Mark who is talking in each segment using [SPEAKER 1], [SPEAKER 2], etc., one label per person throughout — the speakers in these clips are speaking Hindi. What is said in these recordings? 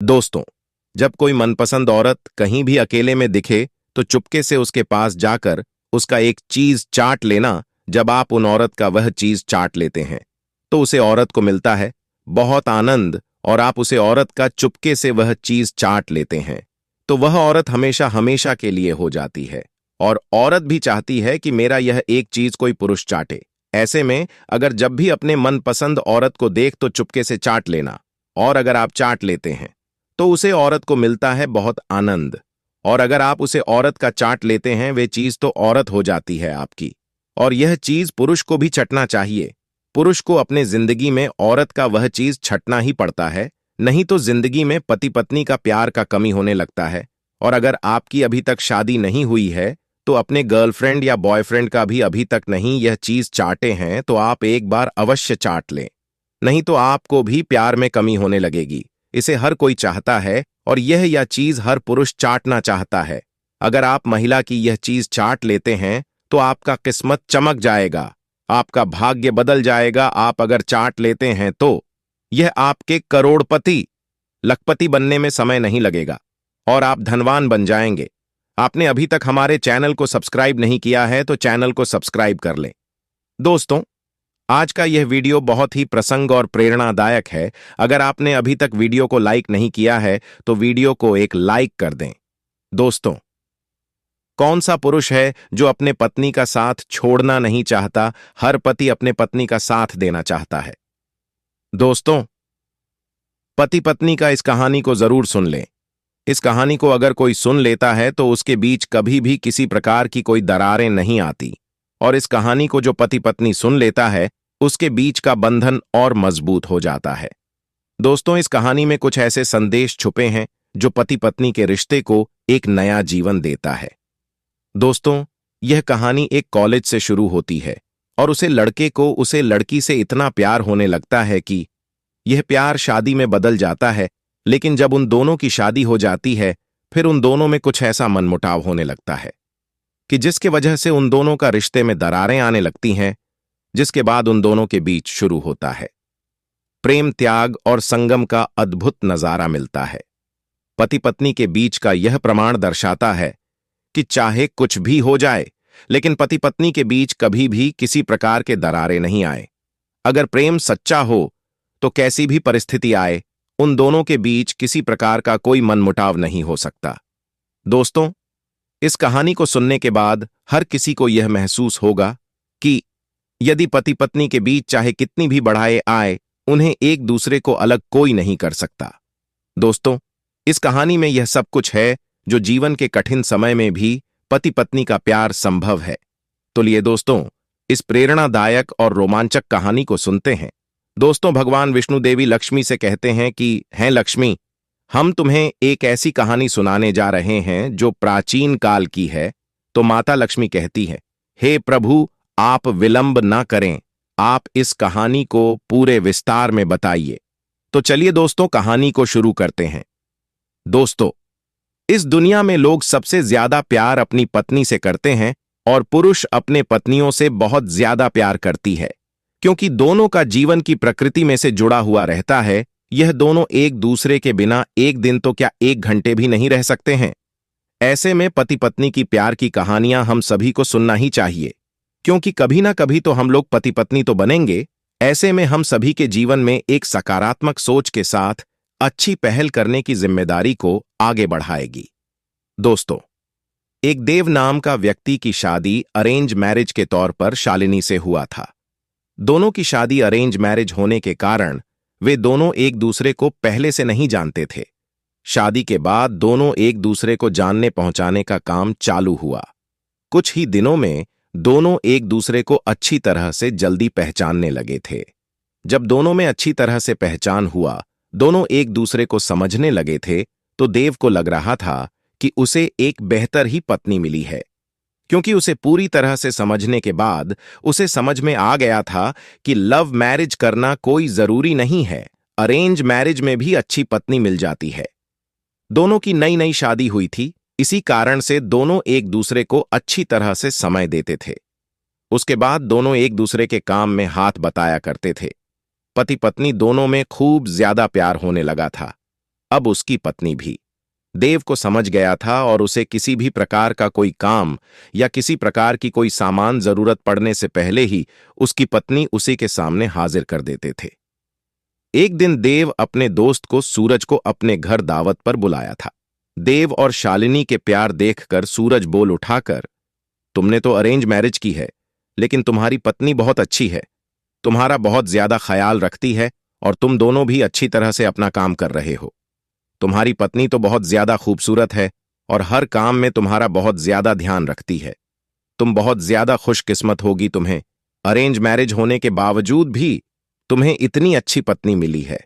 [SPEAKER 1] दोस्तों, जब कोई मनपसंद औरत कहीं भी अकेले में दिखे तो चुपके से उसके पास जाकर उसका एक चीज चाट लेना। जब आप उन औरत का वह चीज चाट लेते हैं तो उसे औरत को मिलता है बहुत आनंद, और आप उसे औरत का चुपके से वह चीज चाट लेते हैं तो वह औरत हमेशा हमेशा के लिए हो जाती है। और औरत भी चाहती है कि मेरा यह एक चीज कोई पुरुष चाटे। ऐसे में अगर जब भी अपने मनपसंद औरत को देख तो चुपके से चाट लेना, और अगर आप चाट लेते हैं तो उसे औरत को मिलता है बहुत आनंद। और अगर आप उसे औरत का चाट लेते हैं वे चीज तो औरत हो जाती है आपकी। और यह चीज पुरुष को भी चटना चाहिए। पुरुष को अपने जिंदगी में औरत का वह चीज छटना ही पड़ता है, नहीं तो जिंदगी में पति पत्नी का प्यार का कमी होने लगता है। और अगर आपकी अभी तक शादी नहीं हुई है तो अपने गर्लफ्रेंड या बॉयफ्रेंड का भी अभी तक नहीं यह चीज चाटे हैं तो आप एक बार अवश्य चाट लें, नहीं तो आपको भी प्यार में कमी होने लगेगी। इसे हर कोई चाहता है और यह चीज हर पुरुष चाटना चाहता है। अगर आप महिला की यह चीज चाट लेते हैं तो आपका किस्मत चमक जाएगा, आपका भाग्य बदल जाएगा। आप अगर चाट लेते हैं तो यह आपके करोड़पति लखपति बनने में समय नहीं लगेगा और आप धनवान बन जाएंगे। आपने अभी तक हमारे चैनल को सब्सक्राइब नहीं किया है तो चैनल को सब्सक्राइब कर लें। दोस्तों, आज का यह वीडियो बहुत ही प्रसंग और प्रेरणादायक है। अगर आपने अभी तक वीडियो को लाइक नहीं किया है तो वीडियो को एक लाइक कर दें। दोस्तों, कौन सा पुरुष है जो अपने पत्नी का साथ छोड़ना नहीं चाहता? हर पति अपने पत्नी का साथ देना चाहता है। दोस्तों, पति पत्नी का इस कहानी को जरूर सुन लें। इस कहानी को अगर कोई सुन लेता है तो उसके बीच कभी भी किसी प्रकार की कोई दरारें नहीं आती, और इस कहानी को जो पति पत्नी सुन लेता है उसके बीच का बंधन और मजबूत हो जाता है। दोस्तों, इस कहानी में कुछ ऐसे संदेश छुपे हैं जो पति पत्नी के रिश्ते को एक नया जीवन देता है। दोस्तों, यह कहानी एक कॉलेज से शुरू होती है और उसे लड़के को उसे लड़की से इतना प्यार होने लगता है कि यह प्यार शादी में बदल जाता है। लेकिन जब उन दोनों की शादी हो जाती है फिर उन दोनों में कुछ ऐसा मनमुटाव होने लगता है कि जिसके वजह से उन दोनों का रिश्ते में दरारें आने लगती हैं, जिसके बाद उन दोनों के बीच शुरू होता है प्रेम, त्याग और संगम का अद्भुत नजारा मिलता है। पति पत्नी के बीच का यह प्रमाण दर्शाता है कि चाहे कुछ भी हो जाए लेकिन पति पत्नी के बीच कभी भी किसी प्रकार के दरारें नहीं आए। अगर प्रेम सच्चा हो तो कैसी भी परिस्थिति आए उन दोनों के बीच किसी प्रकार का कोई मनमुटाव नहीं हो सकता। दोस्तों, इस कहानी को सुनने के बाद हर किसी को यह महसूस होगा कि यदि पति पत्नी के बीच चाहे कितनी भी बढ़ाए आए उन्हें एक दूसरे को अलग कोई नहीं कर सकता। दोस्तों, इस कहानी में यह सब कुछ है जो जीवन के कठिन समय में भी पति पत्नी का प्यार संभव है। तो लिए दोस्तों, इस प्रेरणादायक और रोमांचक कहानी को सुनते हैं। दोस्तों, भगवान विष्णु देवी लक्ष्मी से कहते हैं कि हैं लक्ष्मी, हम तुम्हें एक ऐसी कहानी सुनाने जा रहे हैं जो प्राचीन काल की है। तो माता लक्ष्मी कहती है, हे प्रभु, आप विलंब ना करें, आप इस कहानी को पूरे विस्तार में बताइए। तो चलिए दोस्तों, कहानी को शुरू करते हैं। दोस्तों, इस दुनिया में लोग सबसे ज्यादा प्यार अपनी पत्नी से करते हैं और पुरुष अपने पत्नियों से बहुत ज्यादा प्यार करती है, क्योंकि दोनों का जीवन की प्रकृति में से जुड़ा हुआ रहता है। यह दोनों एक दूसरे के बिना एक दिन तो क्या एक घंटे भी नहीं रह सकते हैं। ऐसे में पति पत्नी की प्यार की कहानियां हम सभी को सुनना ही चाहिए, क्योंकि कभी ना कभी तो हम लोग पति पत्नी तो बनेंगे। ऐसे में हम सभी के जीवन में एक सकारात्मक सोच के साथ अच्छी पहल करने की जिम्मेदारी को आगे बढ़ाएगी। दोस्तों, एक देव नाम का व्यक्ति की शादी अरेंज मैरिज के तौर पर शालिनी से हुआ था। दोनों की शादी अरेंज मैरिज होने के कारण वे दोनों एक दूसरे को पहले से नहीं जानते थे। शादी के बाद दोनों एक दूसरे को जानने पहुंचाने का काम चालू हुआ। कुछ ही दिनों में दोनों एक दूसरे को अच्छी तरह से जल्दी पहचानने लगे थे। जब दोनों में अच्छी तरह से पहचान हुआ, दोनों एक दूसरे को समझने लगे थे, तो देव को लग रहा था कि उसे एक बेहतर ही पत्नी मिली है, क्योंकि उसे पूरी तरह से समझने के बाद उसे समझ में आ गया था कि लव मैरिज करना कोई जरूरी नहीं है, अरेंज मैरिज में भी अच्छी पत्नी मिल जाती है। दोनों की नई नई शादी हुई थी, इसी कारण से दोनों एक दूसरे को अच्छी तरह से समय देते थे। उसके बाद दोनों एक दूसरे के काम में हाथ बटाया करते थे। पति पत्नी दोनों में खूब ज्यादा प्यार होने लगा था। अब उसकी पत्नी भी। देव को समझ गया था और उसे किसी भी प्रकार का कोई काम या किसी प्रकार की कोई सामान जरूरत पड़ने से पहले ही उसकी पत्नी उसी के सामने हाजिर कर देते थे। एक दिन देव अपने दोस्त को सूरज को अपने घर दावत पर बुलाया था। देव और शालिनी के प्यार देखकर सूरज बोल उठाकर, तुमने तो अरेंज मैरिज की है, लेकिन तुम्हारी पत्नी बहुत अच्छी है, तुम्हारा बहुत ज्यादा ख्याल रखती है और तुम दोनों भी अच्छी तरह से अपना काम कर रहे हो। तुम्हारी पत्नी तो बहुत ज्यादा खूबसूरत है और हर काम में तुम्हारा बहुत ज्यादा ध्यान रखती है। तुम बहुत ज्यादा खुशकिस्मत होगी, तुम्हें अरेंज मैरिज होने के बावजूद भी तुम्हें इतनी अच्छी पत्नी मिली है।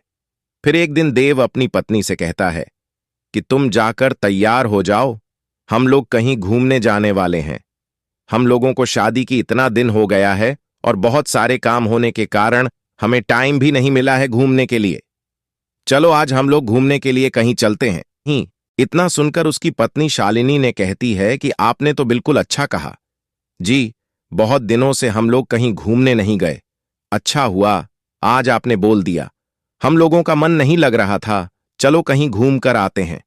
[SPEAKER 1] फिर एक दिन देव अपनी पत्नी से कहता है कि तुम जाकर तैयार हो जाओ, हम लोग कहीं घूमने जाने वाले हैं। हम लोगों को शादी की इतना दिन हो गया है और बहुत सारे काम होने के कारण हमें टाइम भी नहीं मिला है घूमने के लिए। चलो आज हम लोग घूमने के लिए कहीं चलते हैं। इतना सुनकर उसकी पत्नी शालिनी ने कहती है कि आपने तो बिल्कुल अच्छा कहा जी, बहुत दिनों से हम लोग कहीं घूमने नहीं गए। अच्छा हुआ आज आपने बोल दिया, हम लोगों का मन नहीं लग रहा था, चलो कहीं घूम कर आते हैं।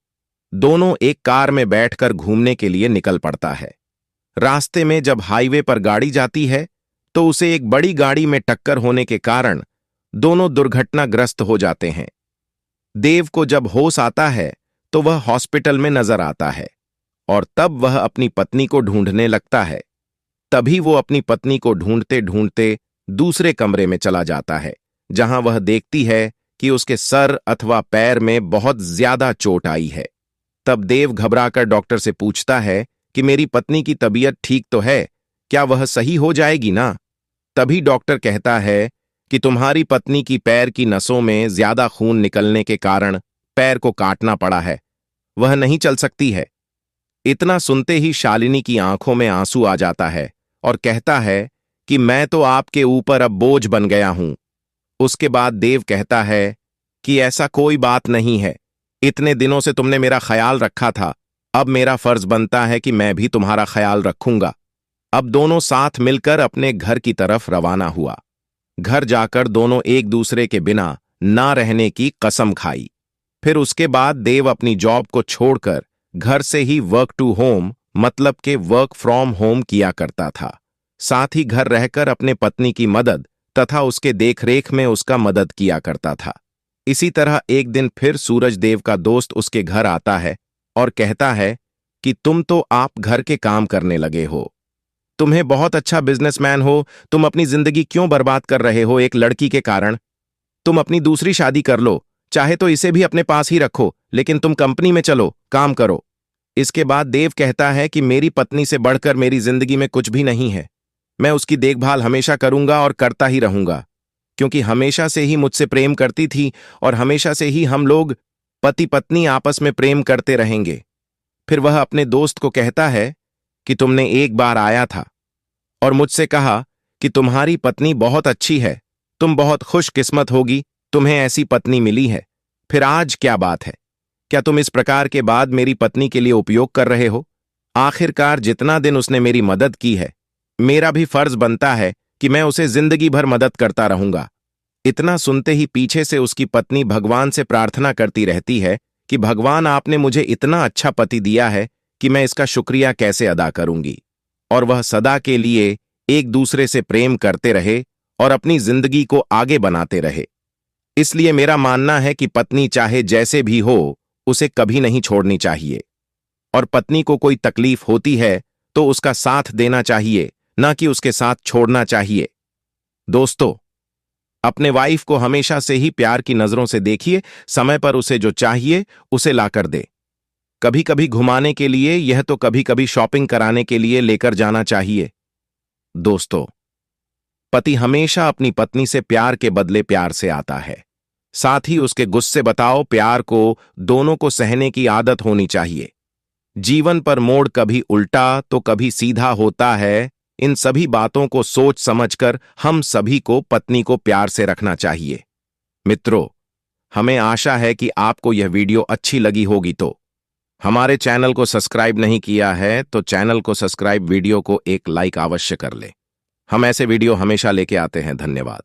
[SPEAKER 1] दोनों एक कार में बैठकर घूमने के लिए निकल पड़ता है। रास्ते में जब हाईवे पर गाड़ी जाती है तो उसे एक बड़ी गाड़ी में टक्कर होने के कारण दोनों दुर्घटनाग्रस्त हो जाते हैं। देव को जब होश आता है तो वह हॉस्पिटल में नजर आता है और तब वह अपनी पत्नी को ढूंढने लगता है। तभी वो अपनी पत्नी को ढूंढते ढूंढते दूसरे कमरे में चला जाता है, जहां वह देखती है कि उसके सर अथवा पैर में बहुत ज्यादा चोट आई है। तब देव घबराकर डॉक्टर से पूछता है कि मेरी पत्नी की तबीयत ठीक तो है, क्या वह सही हो जाएगी ना? तभी डॉक्टर कहता है कि तुम्हारी पत्नी की पैर की नसों में ज्यादा खून निकलने के कारण पैर को काटना पड़ा है, वह नहीं चल सकती है। इतना सुनते ही शालिनी की आंखों में आंसू आ जाता है और कहता है कि मैं तो आपके ऊपर अब बोझ बन गया हूं। उसके बाद देव कहता है कि ऐसा कोई बात नहीं है, इतने दिनों से तुमने मेरा ख्याल रखा था, अब मेरा फर्ज बनता है कि मैं भी तुम्हारा ख्याल रखूंगा। अब दोनों साथ मिलकर अपने घर की तरफ रवाना हुआ। घर जाकर दोनों एक दूसरे के बिना ना रहने की कसम खाई। फिर उसके बाद देव अपनी जॉब को छोड़कर घर से ही वर्क टू होम मतलब के वर्क फ्रॉम होम किया करता था। साथ ही घर रहकर अपने पत्नी की मदद तथा उसके देखरेख में उसका मदद किया करता था। इसी तरह एक दिन फिर सूरज देव का दोस्त उसके घर आता है और कहता है कि तुम तो आप घर के काम करने लगे हो, तुम्हें बहुत अच्छा बिजनेसमैन हो, तुम अपनी जिंदगी क्यों बर्बाद कर रहे हो एक लड़की के कारण? तुम अपनी दूसरी शादी कर लो, चाहे तो इसे भी अपने पास ही रखो, लेकिन तुम कंपनी में चलो, काम करो। इसके बाद देव कहता है कि मेरी पत्नी से बढ़कर मेरी जिंदगी में कुछ भी नहीं है। मैं उसकी देखभाल हमेशा करूंगा और करता ही रहूंगा, क्योंकि हमेशा से ही मुझसे प्रेम करती थी और हमेशा से ही हम लोग पति पत्नी आपस में प्रेम करते रहेंगे। फिर वह अपने दोस्त को कहता है कि तुमने एक बार आया था और मुझसे कहा कि तुम्हारी पत्नी बहुत अच्छी है, तुम बहुत खुशकिस्मत होगी, तुम्हें ऐसी पत्नी मिली है। फिर आज क्या बात है? क्या तुम इस प्रकार के बाद मेरी पत्नी के लिए उपयोग कर रहे हो? आखिरकार जितना दिन उसने मेरी मदद की है, मेरा भी फर्ज बनता है कि मैं उसे जिंदगी भर मदद करता रहूंगा। इतना सुनते ही पीछे से उसकी पत्नी भगवान से प्रार्थना करती रहती है कि भगवान आपने मुझे इतना अच्छा पति दिया है कि मैं इसका शुक्रिया कैसे अदा करूंगी, और वह सदा के लिए एक दूसरे से प्रेम करते रहे और अपनी जिंदगी को आगे बनाते रहे। इसलिए मेरा मानना है कि पत्नी चाहे जैसे भी हो, उसे कभी नहीं छोड़नी चाहिए, और पत्नी को कोई तकलीफ होती है तो उसका साथ देना चाहिए, ना कि उसके साथ छोड़ना चाहिए। दोस्तों, अपने वाइफ को हमेशा से ही प्यार की नजरों से देखिए, समय पर उसे जो चाहिए उसे लाकर दे। कभी कभी घुमाने के लिए, यह तो कभी कभी शॉपिंग कराने के लिए लेकर जाना चाहिए। दोस्तों, पति हमेशा अपनी पत्नी से प्यार के बदले प्यार से आता है। साथ ही उसके गुस्से बताओ प्यार को दोनों को सहने की आदत होनी चाहिए। जीवन पर मोड़ कभी उल्टा तो कभी सीधा होता है। इन सभी बातों को सोच समझकर हम सभी को पत्नी को प्यार से रखना चाहिए। मित्रों, हमें आशा है कि आपको यह वीडियो अच्छी लगी होगी। तो हमारे चैनल को सब्सक्राइब नहीं किया है तो चैनल को सब्सक्राइब, वीडियो को एक लाइक अवश्य कर ले। हम ऐसे वीडियो हमेशा लेके आते हैं। धन्यवाद।